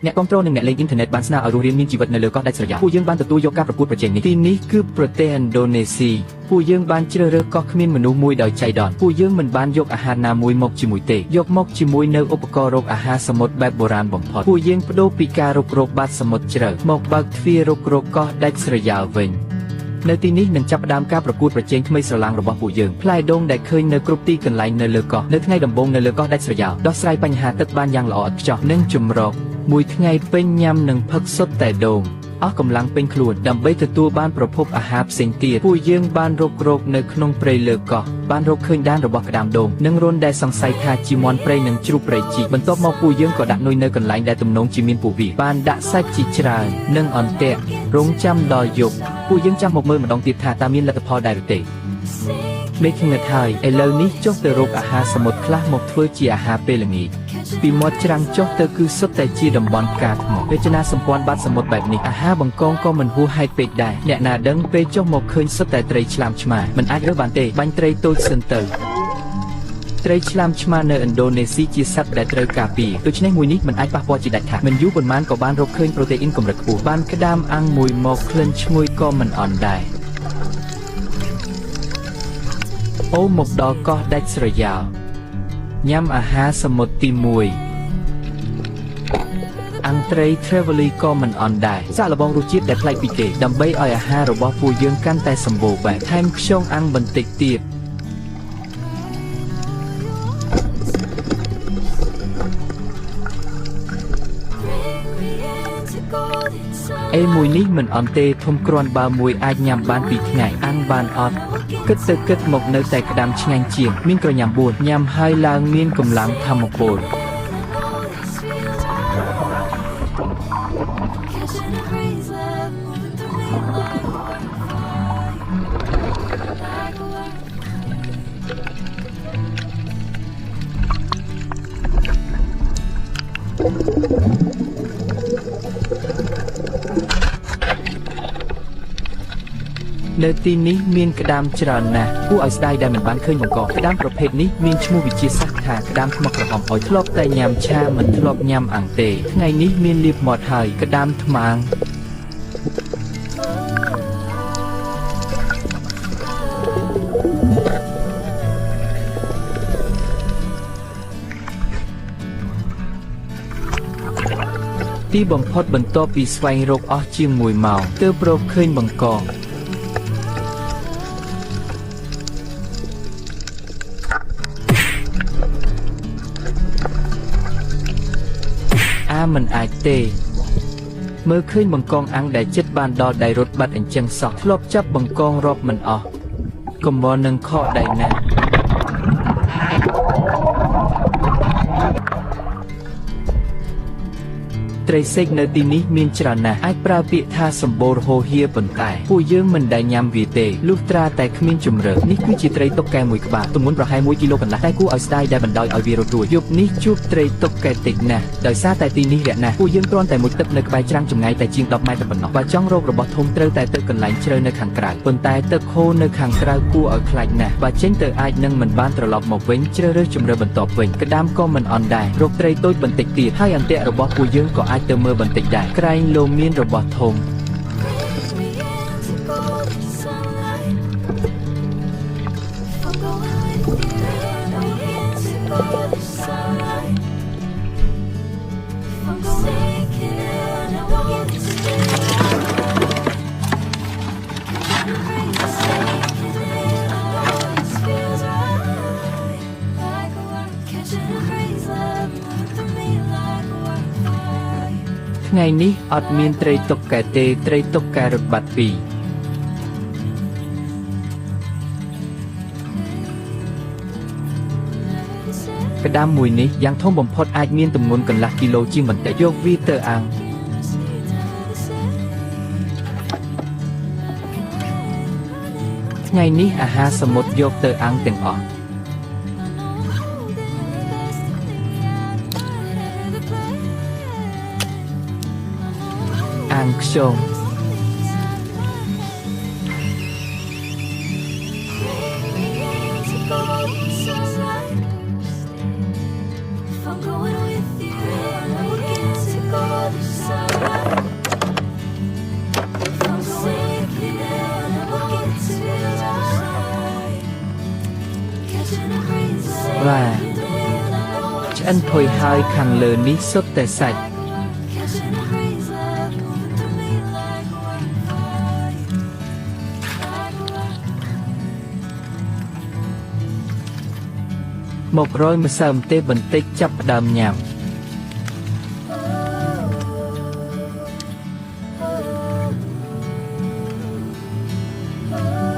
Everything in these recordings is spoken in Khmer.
អ្នកគ្រប់គ្រងនិងអ្នកលេងអ៊ីនធឺណិតបានស្នើឲ្យរស់រានមានជីវិតនៅលើកោះដាច់ស្រយាលពួកយើងបានទទួលយកការប្រកួតប្រជែងនេះទីនេះគឺប្រទេសឥណ្ឌូនេស៊ីពួកយើងបានជ្រើសរើសកោះគ្មានមនុស្សមួយដោយចៃដន្យពួកយើងមិនបានយកអាហារណាមួយមកជាមួយទេយកមកជាមួយនៅឧបករណ៍រកអាហារសមុទ្របែបបុរាណបំផុតពួកយើងបដូរពីការរុករកបាតសមុទ្រជ្រៅមកបើកទ្វាររុករកកោះដាច់ស្រយាលវិញនៅទីនេះនឹងចាប់ផ្ដើមការប្រកួតប្រជែងថ្មីស្រឡាងរបស់ពួកយើងផ្លែដូងដែលឃើញនៅគ្រប់ទីកន្លែងនៅលើកោះនៅថ្ងៃដំបូងនៅលើកោះដាច់ស្រយាលដោះស្រាយបញ្ហាទឹកបានយ៉ាងល្អឥតខ្ចោះនិងចម្រោកមួយថ្ងៃពេញញ៉ាំនិងផឹកសុទ្ធតែដូងអស់កម្លាំងពេញខ្លួនដើម្បីទទួលបានប្រភពអាហារផ្សេងទៀតពួកយើងបានរុករកនៅក្នុងព្រៃលើកោះបានរកឃើញដានរបស់ក្តាមដូងនិងរន្ធដែលសង្ស័យថាជាមាន់ព្រៃនិងជ្រូកព្រៃជីកបន្ទាប់មកពួកយើងក៏ដាក់នុយនៅកន្លែងដែលទំនងជាមានពួកវាបានដាក់សាច់ជាច្រើននិងអន្ទាក់រងចាំដល់យប់ពួកយើងចាំមកមើលម្ដងទៀតថាតើមានលទ្ធផលដែរឬទេមេឃងឹតហើយឥឡូវនេះចុះទៅរកអាហារសមុទ្រខ្លះមកធ្វើជាអាហារពេលល្ងាចពីមាត់ច្រាំងចុះទៅគឺសុទ្ធតែជាតំបន់ផ្កាថ្មរចនាសម្ព័ន្ធបាតសមុទ្របែបនេះអាហារបង្កងក៏មិនហួសហេតុពេកដែរអ្នកណាដឹងពេលចុះមកឃើញសុទ្ធតែត្រីឆ្លាមឆ្មាមិនអាចរើសបានទេបាញ់ត្រីតូចសិនទៅត្រីឆ្លាមឆ្មានៅឥណ្ឌូនេស៊ីជាសត្វដែលត្រូវការពារដូច្នេះមួយនេះមិនអាចប៉ះពាល់ជាដាច់ខាតមិនយូរប៉ុន្មានក៏បានរកឃើញប្រូតេអ៊ីនកម្រិតខ្ពស់បានក្តាមអាំងមួយមកក្លិនឈ្ងុយក៏មិនអន់ដែរអូមកដល់កោះដាច់ស្រយាលញ៉ាំអាហារសមុទ្រទី1អង្ត្រី Trevally ក៏មិនអន់ដែរសាកល្បងរសជាតិដែលប្លែកពីគេដើម្បីឲ្យអាហាររបស់ពួកយើងកាន់តែសម្បូរបែបថែមខ្យងអាំងបន្តិចទៀតមួយនេះមិនអន់ទេធំគ្រាន់បើមួយអាចញ៉ាំបាន2ថ្ងៃអាំងបានអត់គិតទៅគិតមកនៅតែក្តាមឆ្ងាញ់ជាងមានក្រញាំ4ញ៉ាំហើយឡើងមានកម្លាំងធម្មពលនៅទីនេះមានក្តាមច្រើនណាស់គួរឲ្យស្ដាយដែលមិនបានឃើញបង្កក្តាមប្រភេទនេះមានឈ្មោះវិទ្យាសាស្ត្រថាក្តាមថ្មក្រហមឲ្យធ្លាប់តែញ៉ាំឆាមិនធ្លាប់ញ៉ាំអាំងទេថ្ងៃនេះមានលៀបមាត់ហើយក្តាមថ្មាងទីបំផុតបន្ទាប់ពីស្វែងរកអស់ជាង1ម៉ោងទើបរកឃើញបង្កមិនអាចទេមើលឃើញបង្កងអាំងដែលចិត្តបានដល់ដៃរត់បាត់អញ្ចឹងសោះធ្លាប់ចាប់បង្កងរាប់មិនអស់កុំមកនឹងខកដៃណាត្រីសេកនៅទីនេះមានច្រើនណាស់អាចប្រើពាក្យថាសម្បូរហូរហៀប៉ុន្តែពួកយើងមិនដែលញ៉ាំវាទេលុះត្រាតែគ្មានជម្រើសនេះគឺជាត្រីតុកកែមួយក្បាលទម្ងន់ប្រហែល1គីឡូកន្លះតែគួរឲ្យស្ដាយដែលបណ្ដោយឲ្យវារត់រួចយប់នេះជួបត្រីតុកកែតិចណាស់ដោយសារតែទីនេះរាក់ណាស់ពួកយើងគ្រាន់តែមុជទឹកនៅក្បែរច្រាំងចម្ងាយតែជាង10ម៉ែត្រប៉ុណ្ណោះបើចង់រករបស់ធំត្រូវតែទៅកន្លែងជ្រៅនៅខាងក្រៅប៉ុន្តែទឹកហូរនៅខាងក្រៅគួរឲ្យខ្លាចណាស់បើចេញទៅអាចនឹងមិនបានត្រឡប់មកវិញជ្រើសរើសជម្រើសបន្ទាប់វិញក្តាមក៏មិនអន់ដែររកត្រីតូចបន្តិចទៀតហើយអន្ទាក់របស់ពួកយើងក៏អាចទៅមើលបន្តិចដែរក្រែងលោមានរបស់ធំថ្ងៃនេះអត់មានត្រីតុកកែទេត្រីតុកកែរត់បាត់ពីក្តាមមួយនេះយ៉ាងធំបំផុតអាចមានទម្ងន់កន្លះគីឡូជាងបន្តិចយកវាទៅអាំងថ្ងៃនេះអាហារសមុទ្រយកទៅអាំងទាំងអស់ខ្យង ăn thôi hai khăn lờ ní sốt tè sạch một roi mà sờm tê bình tích chấp đầm nhảm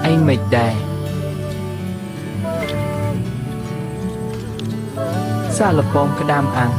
anh mệt đài xa lập bom cái đam ăn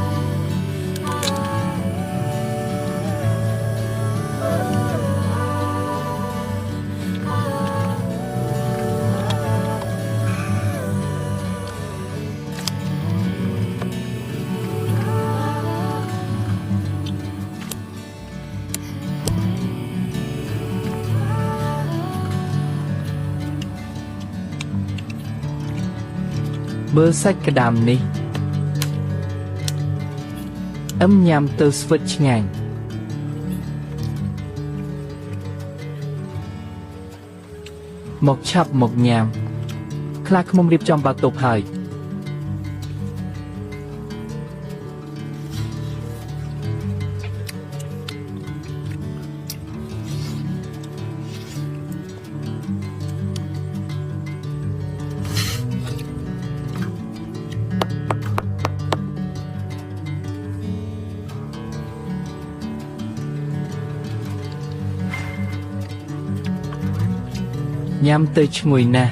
mơ sách cái đàm ní âm nhằm từ switch ngành một chập một nhằm khắc mông điệp trong bạc tục hơi nhằm tới chùi nè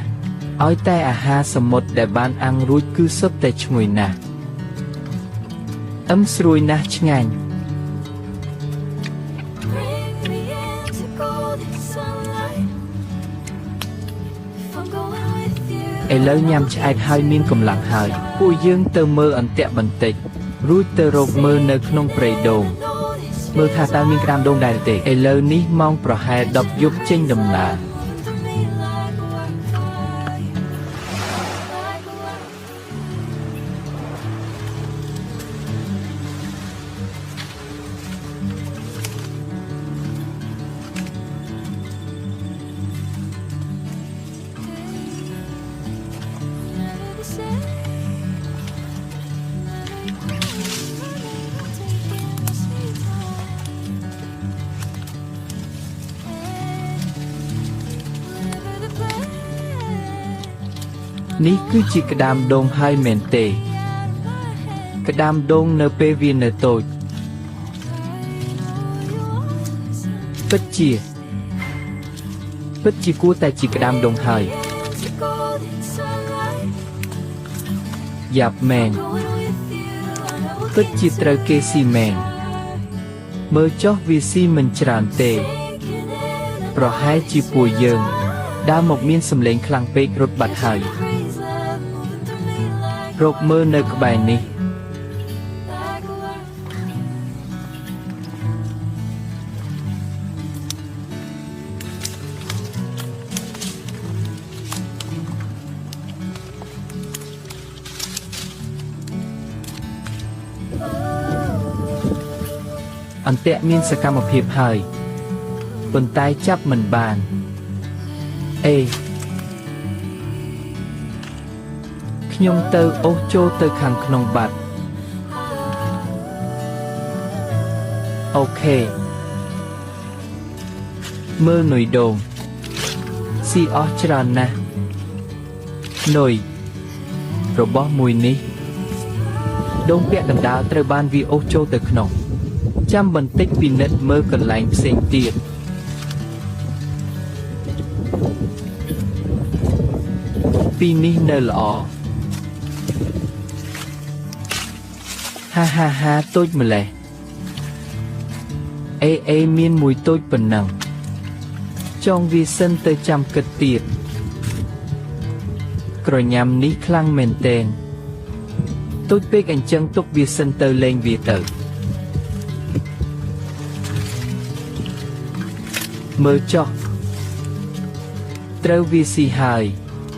ói tay à ha sầm một để ban ăn rúi cứ sấp tới chùi nè ấm sùi nè ngành ai lỡ nhằm chạy hai miên cầm lạc hơi bùi dương tơ mơ ẩn tẹo bẩn tịch rúi tơ rộp mơ nơi không prey đồn mơ tha ta miên cam đôn đài tệ ai lỡ ní mong pro hai đọc giúp chênh đầm là ní cứ chỉ cái đam đông hai mền tề cái đam đông nợ pê viên nợ tội bất chia của tài chỉ cái đam đông hai dạp mền bất chia trơ kê si mền mơ chót vì si mình tràn tề pro hai chỉ bùi dường đã một miên sầm lên khlang pê rốt bạch hai rộp mơ nơi cái bài này anh tệ miên sẽ cầm một hiệp hơi bàn tay chắp mình bàn ê nhung tơ ô chô tơ khăn khăn bạch ok mơ nổi đồn si ó tràn nè nổi rồi bỏ mùi ní đông vẹn đầm đá trời ban vì ô chô tơ khăn chăm bần tích vì nết mơ cần lạnh xanh tiệt vì ní nơ lọ ha ha ha tôi mà lẽ ê miên mùi tôi bần nằng trong vi sân tơ chăm cất tiệt rồi nhằm ní khlang mền tên tôi biết anh chân túc vi sân tơ lên vì tử mơ cho trâu vi si hài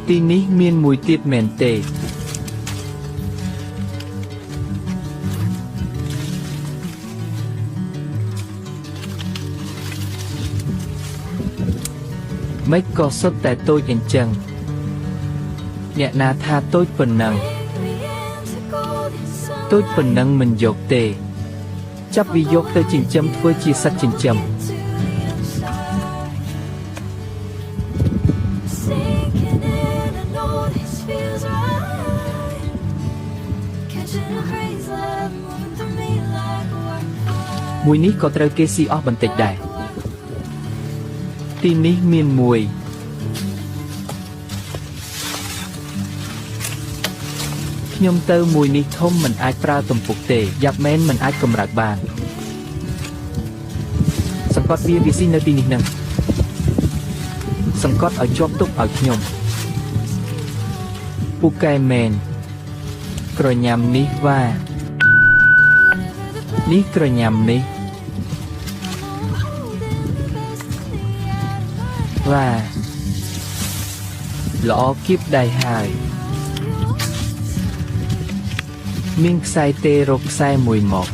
tí ní miên mùi tiết mền tê mấy có sốt tại tôi anh chân nhẹ na tha tôi phần nào tôi phần năng mình dọc tề chấp vì dọc tới chỉnh châm với chia sắt chỉnh châm mùi ní cóត្រូវគេស៊ីអស់បន្តិចដែរទីនេះមានមួយខ្ញុំទៅមួយនេះធំមិនអាចប្រើទំពុកទេយ៉ាប់មែនមិនអាចកម្រើកបានសង្កត់វាស៊ីនៅទីនេះនឹងសង្កត់ឲ្យជាប់ទុកឲ្យខ្ញុំពូកែមែនក្រញាំនេះវ៉ានេះក្រញាំនេះវ៉ាល្អគៀបដៃហើយមានខ្សែទេរកខ្សែមួយមក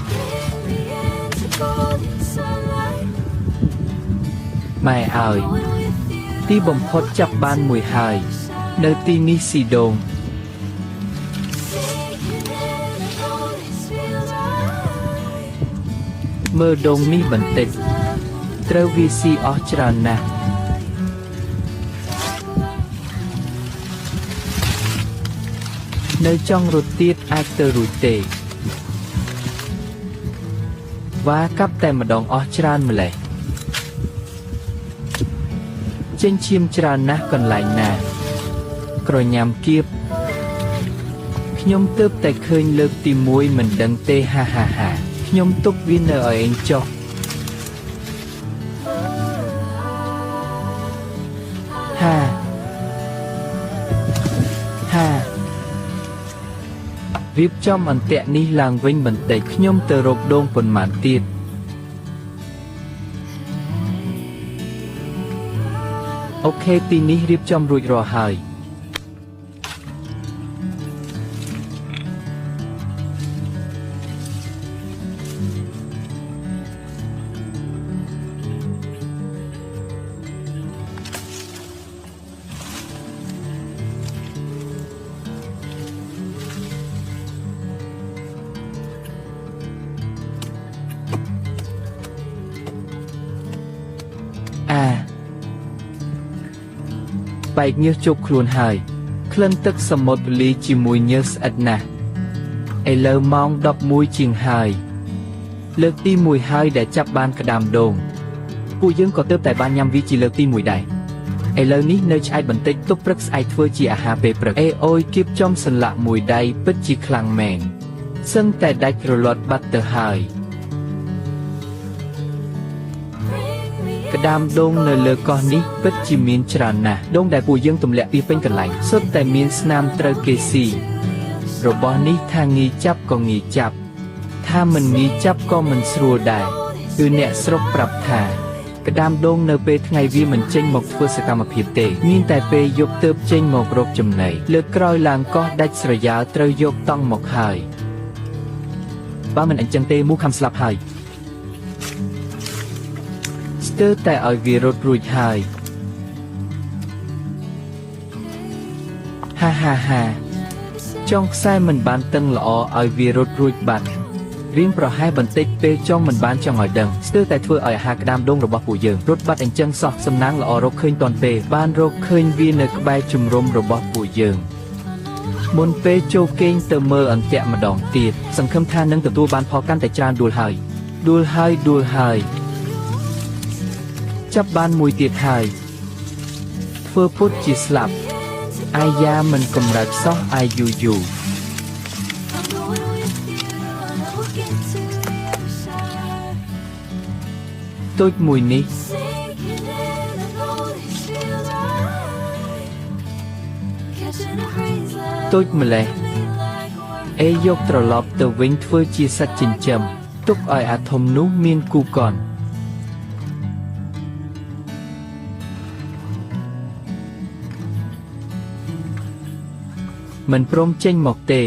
ម៉ែឲ្យទីបំផុតចាប់បានមួយហើយនៅទីនេះស៊ីដូងមើលដូងនេះបន្តិចត្រូវវាស៊ីអស់ច្រើនណាស់នៅចង់រត់ទៀតអាចទៅរួចទេវ៉ាកាប់តែម្ដងអស់ច្រើនម្លេះចេញឈាមច្រើនណាស់កន្លែងណាក្រញាំគៀបខ្ញុំទើបតែឃើញលើកទី1មិនដឹងទេហាហាហាខ្ញុំទុកវានៅឲ្យឯងចុះហារៀបចំអន្ទាក់នេះឡើងវិញបន្តិចខ្ញុំទៅរកដូងប៉ុន្មានទៀតអូខេទីនេះរៀបចំរួចរាល់ហើយបែកញើសជប់ខ្លួនហើយក្លិនទឹកសមុទ្រលីជាមួយញើសស្អិតណាស់ឥឡូវម៉ោង11ជាងហើយលើកទី1ហើយដែលចាប់បានក្តាមដូងពួកយើងក៏ទើបតែបានញ៉ាំវាជាលើកទី1ដែរឥឡូវនេះនៅឆ្អែតបន្តិចទុកព្រឹកស្អែកធ្វើជាអាហារពេលព្រឹកអូយគៀបចំសន្លាក់មួយដៃពិតជាខ្លាំងមែនសឹងតែដាច់រលត់បាត់ទៅហើយក្តាមដូងនៅលើកោះនេះពិតជាមានច្រើនណាស់ដូងដែលពួកយើងទម្លាក់ពីពេញកន្លែងសុទ្ធតែមានស្នាមត្រូវគេស៊ីរបស់នេះថាងាយចាប់ក៏ងាយចាប់ថាមិនងាយចាប់ក៏មិនស្រួលដែរគឺអ្នកស្រុកប្រាប់ថាក្តាមដូងនៅពេលថ្ងៃវាមិនចេញមកធ្វើសកម្មភាពទេមានតែពេលយប់ទើបចេញមករកចំណីលើកក្រោយឡើងកោះដាច់ស្រយាលត្រូវយកតង់មកហើយបើមិនអញ្ចឹងទេមូខំស្លាប់ហើយស្ទើរតែឲ្យវារត់រួចហើយហាហាហាចុងខ្សែមិនបានតឹងល្អឲ្យវារត់រួចបាត់រៀងប្រហែលបន្តិចពេលចុងមិនបានចង់ឲ្យដឹងស្ទើរតែធ្វើឲ្យអាហារក្តាមដូងរបស់ពួកយើងរត់បាត់អញ្ចឹងសោះសំណាងល្អរកឃើញតាន់ពេលបានរកឃើញវានៅក្បែរជំរំរបស់ពួកយើងមុនពេលចូលគេងទៅមើលអន្ទាក់ម្ដងទៀតសង្ឃឹមថានឹងទទួលបានផលកាន់តែច្រើនដួលហើយចាប់បានមួយទៀតហើយធ្វើពុតជាស្លាប់អាយ៉ាមិនកម្រើកសោះអាយយូទូចមួយនេះទូចម្លេះអេយកត្រឡប់ទៅវិញធ្វើជាសត្វចិញ្ចឹមទុកឲ្យអាធំនោះមានគូកនមិនព្រមចេញមកទេ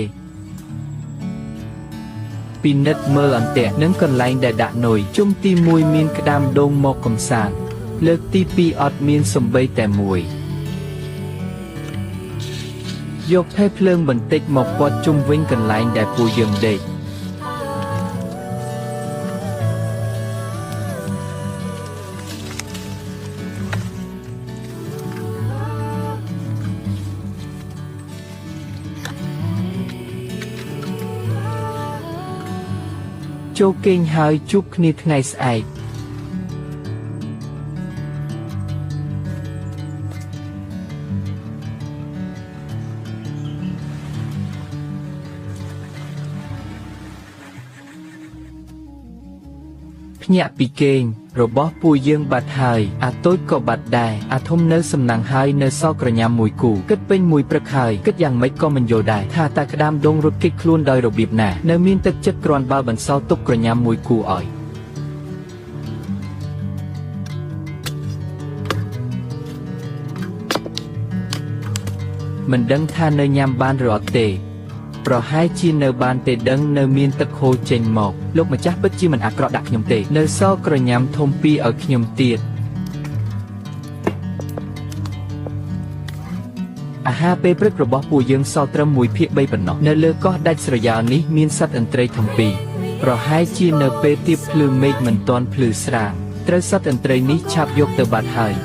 ពិនិត្យមើលអន្ទាក់និងកន្លែងដែលដាក់នុយជុំទី1មានក្តាមដូងមកកំសាន្តលើកទី2អត់មានសំបីតែមួយយកផេះភ្លើងបន្តិចមកព័ទ្ធជុំវិញកន្លែងដែលពួកយើងដេក ចូលគេងហើយជួបគ្នាថ្ងៃស្អែកភ្ញាក់ពីគេងរបស់ពួកយើងបាត់ហើយអាតូចក៏បាត់ដែរអាធំនៅសំណាងហើយនៅសល់ក្រញាំមួយគូគិតពេញមួយព្រឹកហើយគិតយ៉ាងម៉េចក៏មិនយល់ដែរថាតាក្តាមដងរត់គេចខ្លួនដោយរបៀបណានៅមានទឹកចិត្តគ្រាន់បើបន្សល់ទុកក្រញាំមួយគូឲ្យមិនដឹងថានៅញ៉ាំបានឬអត់ទេប្រហែលជានៅបានទេដឹងនៅមានទឹកហូរចេញមកលោកម្ចាស់ពិតជាមិនអាក្រក់ដាក់ខ្ញុំទេនៅសល់ក្រញាំធំពីរឲ្យខ្ញុំទៀតអាហារពេលព្រឹករបស់ពួកយើងសល់ត្រឹម1/3ប៉ុណ្ណោះនៅលើកោះដាច់ស្រយាលនេះមានសត្វឥន្ទ្រីធំពីរប្រហែលជានៅពេលទៀបភ្លឺមេឃមិនទាន់ភ្លឺស្រាងត្រូវសត្វឥន្ទ្រីនេះឆាបយកទៅបាត់ហើយ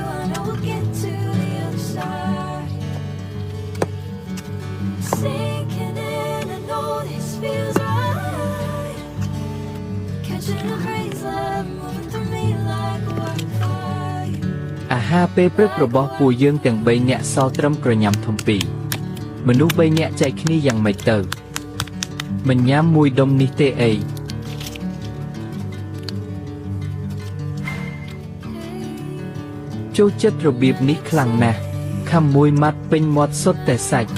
អាហារពេលព្រឹករបស់ពួកយើងទាំង3នាក់សល់ត្រឹមក្រញាំធំពីរមនុស្ស3នាក់ចែកគ្នាយ៉ាងម៉េចទៅមិនញ៉ាំមួយដុំនេះទេអីចូលចិត្តរបៀបនេះខ្លាំងណាស់ខំមួយម៉ាត់ពេញមាត់សុទ្ធតែសាច់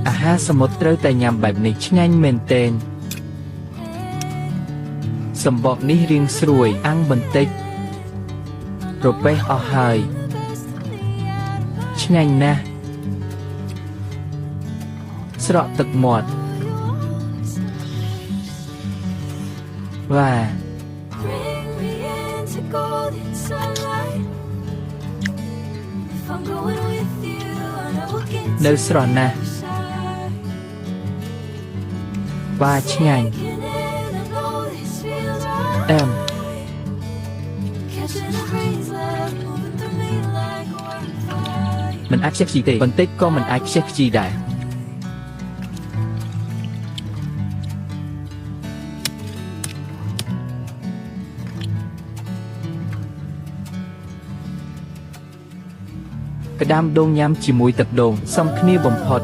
អាហារសមុទ្រត្រូវតែញ៉ាំបែបនេះឆ្ងាញ់មែនទែនសម្បកនេះរាងស្រួយអាំងបន្តិចរពេះអស់ហើយឆ្ងាញ់ណាស់ស្រក់ទឹកមាត់វ៉ានៅស្រស់ណាស់វ៉ាឆ្ងាញ់មិនអាចខ្ជិះខ្ជីទេបន្តិចក៏មិនអាចខ្ជិះខ្ជីដែរក្តាមដូងញ៉ាំជាមួយទឹកដូងសមគ្នាបំផុត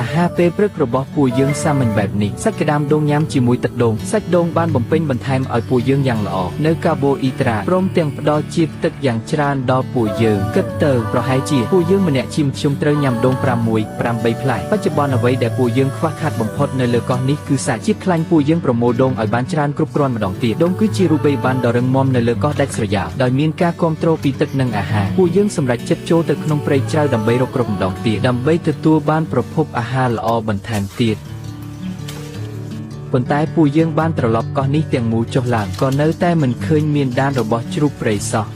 អាហារពេលព្រឹករបស់ពួកយើងសាមញ្ញបែបនេះសាច់ក្តាមដូងញ៉ាំជាមួយទឹកដូងសាច់ដូងបានបំពេញបន្ថែមឲ្យពួកយើងយ៉ាងល្អនៅកាបូអ៊ីដ្រាតព្រមទាំងផ្ដល់ជាតិទឹកយ៉ាងច្រើនដល់ពួកយើងគិតទៅប្រហែលជាពួកយើងម្នាក់ជាមធ្យមត្រូវញ៉ាំដូង6-8ផ្លែបច្ចុប្បន្នអ្វីដែលពួកយើងខ្វះខាតបំផុតនៅលើកោះនេះគឺសាច់ជាតិខ្លាញ់ពួកយើងប្រមូលដូងឲ្យបានច្រើនគ្រប់គ្រាន់ម្ដងទៀតដូងគឺជារូបិយប័ណ្ណដ៏រឹងមាំនៅលើកោះដាច់ស្រយាលដោយមានការគាំទ្រពីទឹកនិងអាហារពួកយើងសម្រេចចិត្តចូលទៅក្នុងព្រៃជ្រៅដើម្បីរកគ្រប់ម្ដងទៀតដើម្បីទទួលបានប្រភពអាហារល្អបន្ថែមទៀតប៉ុន្តែពួកយើងបានត្រឡប់កោះនេះទាំងមូលចុះឡើងក៏នៅតែមិនឃើញមានដានរបស់ជ្រូកព្រៃសោះ